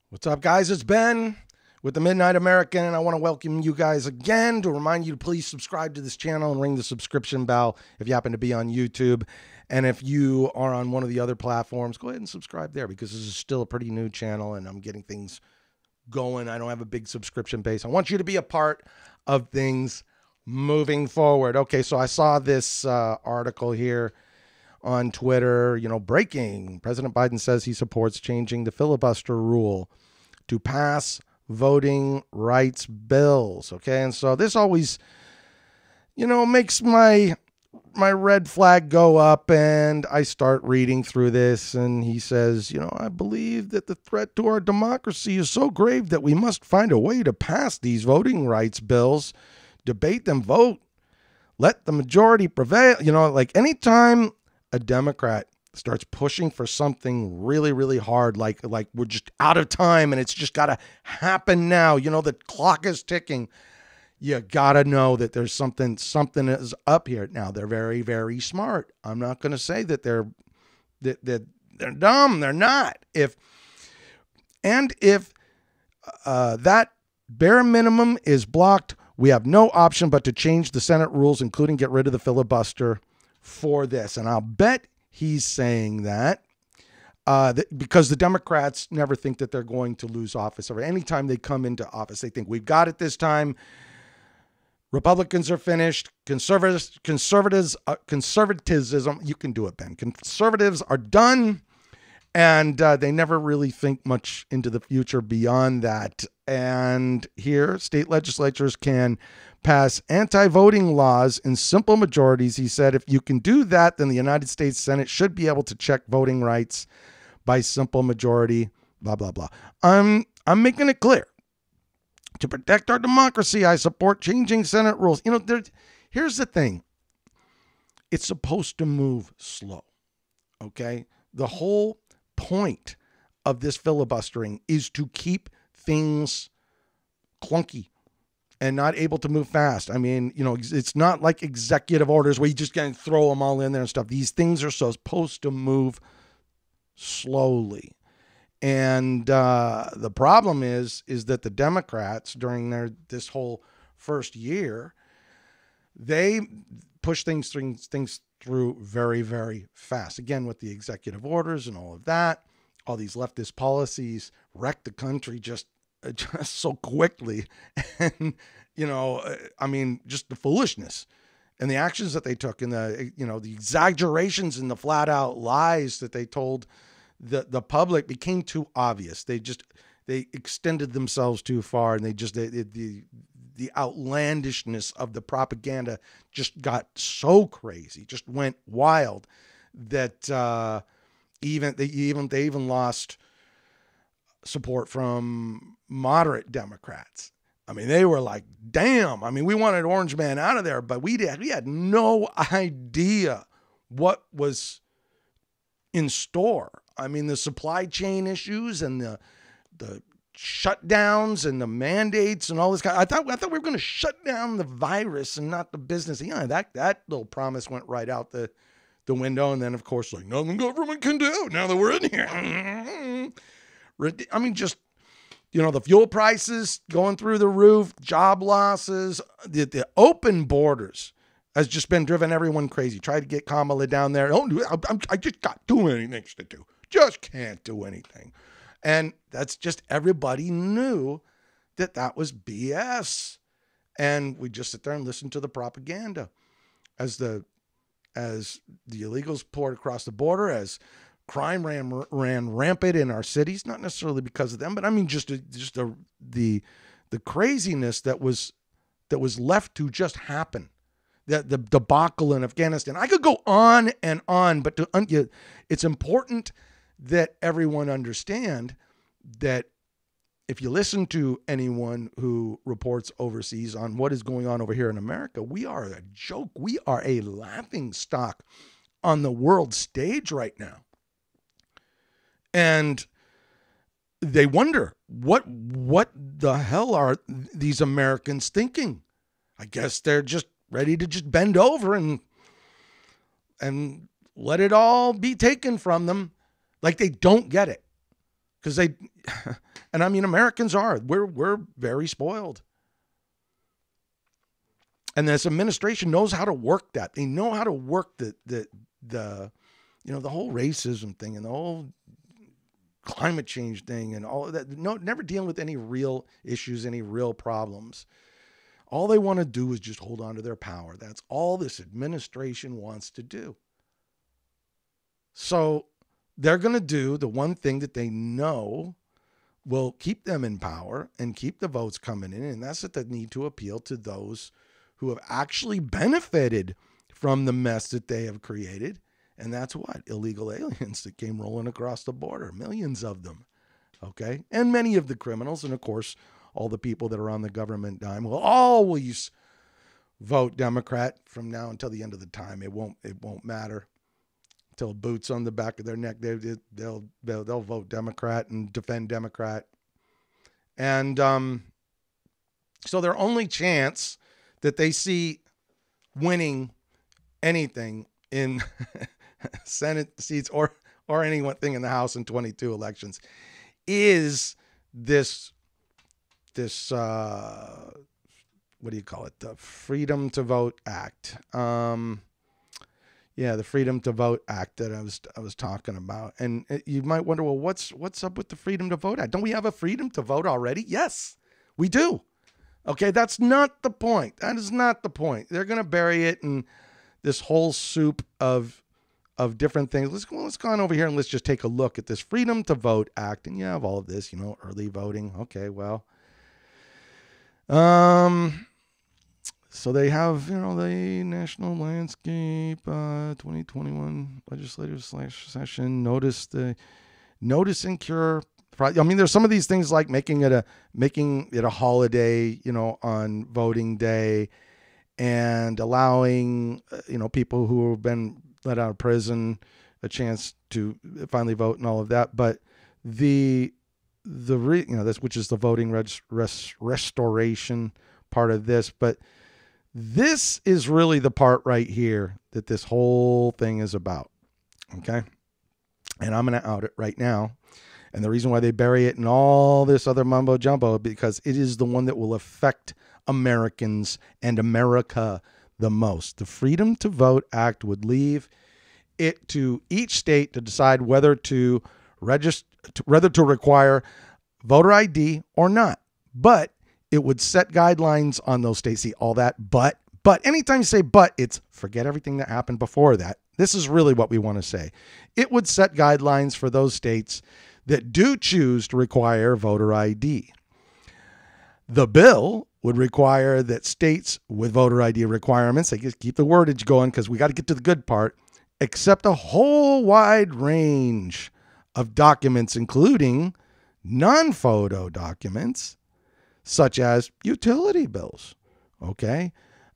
What's up, guys? It's Ben with the Midnight American, and I want to welcome you guys again to remind you to please subscribe to this channel and ring the subscription bell if you happen to be on YouTube. And if you are on one of the other platforms, go ahead and subscribe there because this is still a pretty new channel and I'm getting things going. I don't have a big subscription base. I want you to be a part of things moving forward. Okay, so I saw this article here on Twitter, breaking. President Biden says he supports changing the filibuster rule to pass voting rights bills. Okay, and so this always, makes my red flag go up, and I start reading through this, and he says, I believe that the threat to our democracy is so grave that we must find a way to pass these voting rights bills, debate them, vote, let the majority prevail. Like anytime a Democrat starts pushing for something really, really hard, like we're just out of time and it's just got to happen now. The clock is ticking. You got to know that there's something is up here. Now, they're very, very smart. I'm not going to say that they're dumb. They're not. If that bare minimum is blocked, we have no option but to change the Senate rules, including get rid of the filibuster for this. And I'll bet he's saying that because the Democrats never think that they're going to lose office. Or anytime they come into office, they think we've got it this time. Republicans are finished. Conservatism, you can do it, Ben. Conservatives are done. And they never really think much into the future beyond that. And here, state legislatures can pass anti-voting laws in simple majorities. He said, if you can do that, then the United States Senate should be able to check voting rights by simple majority, blah, blah, blah. I'm making it clear. To protect our democracy, I support changing Senate rules. Here's the thing. It's supposed to move slow, okay? The whole point of this filibustering is to keep things clunky and not able to move fast. I mean, it's not like executive orders where you just can throw them all in there and stuff. These things are supposed to move slowly. And the problem is that the Democrats, during this whole first year, they push things through very, very fast. Again, with the executive orders and all of that, all these leftist policies wreck the country just so quickly. And, just the foolishness and the actions that they took and the exaggerations and the flat out lies that they told the public became too obvious. They extended themselves too far, and the outlandishness of the propaganda just got so crazy, just went wild that they even lost support from moderate Democrats. I mean, they were like, damn. I mean, we wanted Orange Man out of there, but we had no idea what was in store. I mean, the supply chain issues and the shutdowns and the mandates and all this I thought we were going to shut down the virus and not the business. That little promise went right out the window. And then, of course, like, nothing government can do now that we're in here. I mean, just, the fuel prices going through the roof, job losses, the open borders has just been driven everyone crazy. Tried to get Kamala down there. I just got too many things to do. Just can't do anything. And that's just, everybody knew that was BS. And we just sit there and listen to the propaganda as the illegals poured across the border, as crime ran rampant in our cities, not necessarily because of them, but I mean just the craziness that was left to just happen. The debacle in Afghanistan. I could go on and on, but it's important that everyone understand that if you listen to anyone who reports overseas on what is going on over here in America, we are a joke. We are a laughing stock on the world stage right now. And they wonder, what the hell are these Americans thinking? I guess they're just ready to just bend over and let it all be taken from them. Like they don't get it. Because they, and I mean, Americans are, we're very spoiled. And this administration knows how to work that. They know how to work the whole racism thing and the whole climate change thing and all of that. No, never dealing with any real issues, any real problems. All they want to do is just hold on to their power. That's all this administration wants to do. So they're going to do the one thing that they know will keep them in power and keep the votes coming in. And that's that they need to appeal to those who have actually benefited from the mess that they have created. And that's what? Illegal aliens that came rolling across the border, millions of them. Okay. And many of the criminals. And of course, all the people that are on the government dime will always vote Democrat from now until the end of the time. It won't matter. Till boots on the back of their neck, they'll vote Democrat and defend Democrat. And so their only chance that they see winning anything in Senate seats or anything in the House in 22 elections is this what do you call it? The Freedom to Vote Act. The Freedom to Vote Act that I was talking about. And you might wonder, well, what's up with the Freedom to Vote Act? Don't we have a freedom to vote already? Yes, we do. Okay, that's not the point. That is not the point. They're going to bury it in this whole soup of different things. Let's go on over here and let's just take a look at this Freedom to Vote Act. And you have all of this, early voting. Okay, well, so they have, the National Landscape 2021 legislative session notice and cure. I mean, there's some of these things like making it a holiday, on voting day, and allowing people who have been let out of prison a chance to finally vote and all of that. But this, which is the voting restoration part of this, but this is really the part right here that this whole thing is about. Okay. And I'm going to out it right now. And the reason why they bury it in all this other mumbo jumbo, because it is the one that will affect Americans and America the most. The Freedom to Vote Act would leave it to each state to decide whether to require voter ID or not. But it would set guidelines on those states. See, all that, but anytime you say but, it's forget everything that happened before that. This is really what we want to say. It would set guidelines for those states that do choose to require voter ID. The bill would require that states with voter ID requirements, they just keep the wordage going because we got to get to the good part, accept a whole wide range of documents, including non-photo documents, such as utility bills, okay?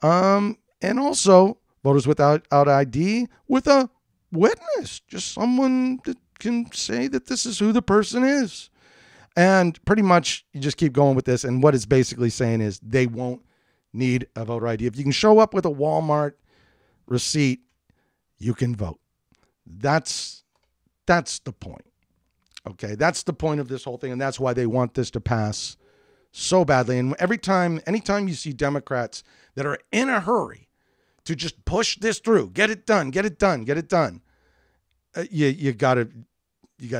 And also voters without ID with a witness, just someone that can say that this is who the person is. And pretty much you just keep going with this. And what it's basically saying is they won't need a voter ID. If you can show up with a Walmart receipt, you can vote. That's the point. Okay, that's the point of this whole thing. And that's why they want this to pass so badly. And anytime you see Democrats that are in a hurry to just push this through, get it done, you gotta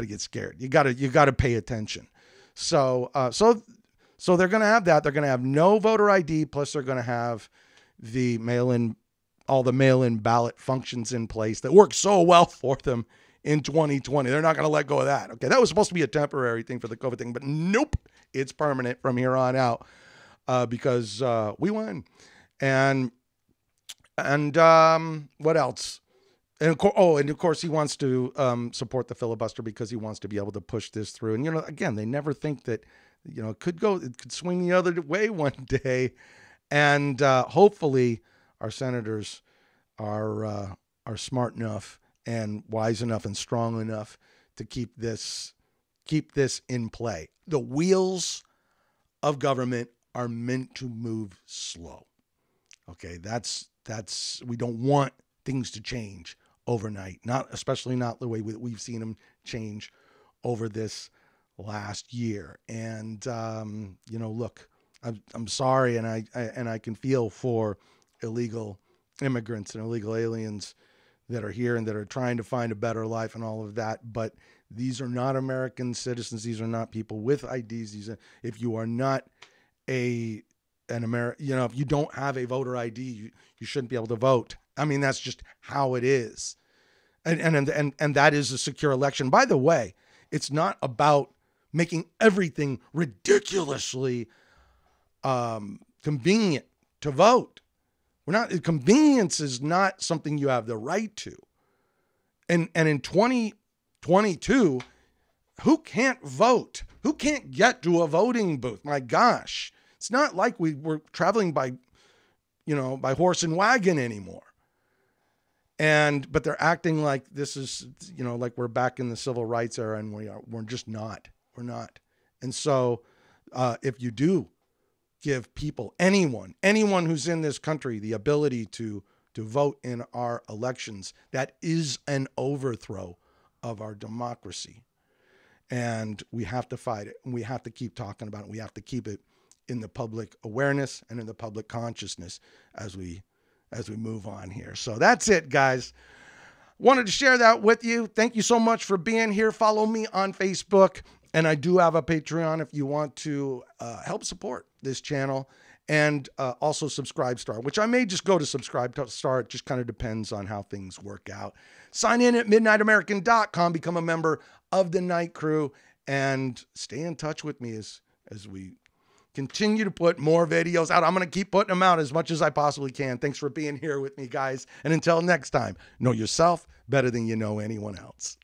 get scared. You gotta pay attention. So they're gonna have that. They're gonna have no voter ID. Plus, they're gonna have all the mail-in ballot functions in place that work so well for them in 2020. They're not gonna let go of that. Okay, that was supposed to be a temporary thing for the COVID thing, but nope. It's permanent from here on out because we won. And what else? And of course, he wants to support the filibuster because he wants to be able to push this through. And again, they never think that it could swing the other way one day. And hopefully, our senators are smart enough and wise enough and strong enough to keep this in play. The wheels of government are meant to move slow. Okay, that's we don't want things to change overnight, not especially not the way we've seen them change over this last year. And look, I'm sorry, and I can feel for illegal immigrants and illegal aliens that are here and that are trying to find a better life and all of that. But these are not American citizens. These are not people with IDs. If you are not if you don't have a voter ID, you shouldn't be able to vote. I mean, that's just how it is. And that is a secure election. By the way, it's not about making everything ridiculously convenient to vote. Convenience is not something you have the right to. And in 2022, who can't vote? Who can't get to a voting booth? My gosh. It's not like we were traveling by horse and wagon anymore. But they're acting like this is, like we're back in the civil rights era, and we're just not. We're not. And so if you do give people, anyone who's in this country, the ability to vote in our elections, that is an overthrow of our democracy. And we have to fight it, and we have to keep talking about it. We have to keep it in the public awareness and in the public consciousness as we move on here. So that's it, guys. Wanted to share that with you. Thank you so much for being here. Follow me on Facebook, and I do have a Patreon if you want to help support this channel, and also Subscribe Star, which I may just go to Subscribe Star. It just kind of depends on how things work out. Sign in at midnightamerican.com, become a member of the Night Crew, and stay in touch with me as we continue to put more videos out. I'm going to keep putting them out as much as I possibly can. Thanks for being here with me, guys. And until next time, know yourself better than you know anyone else.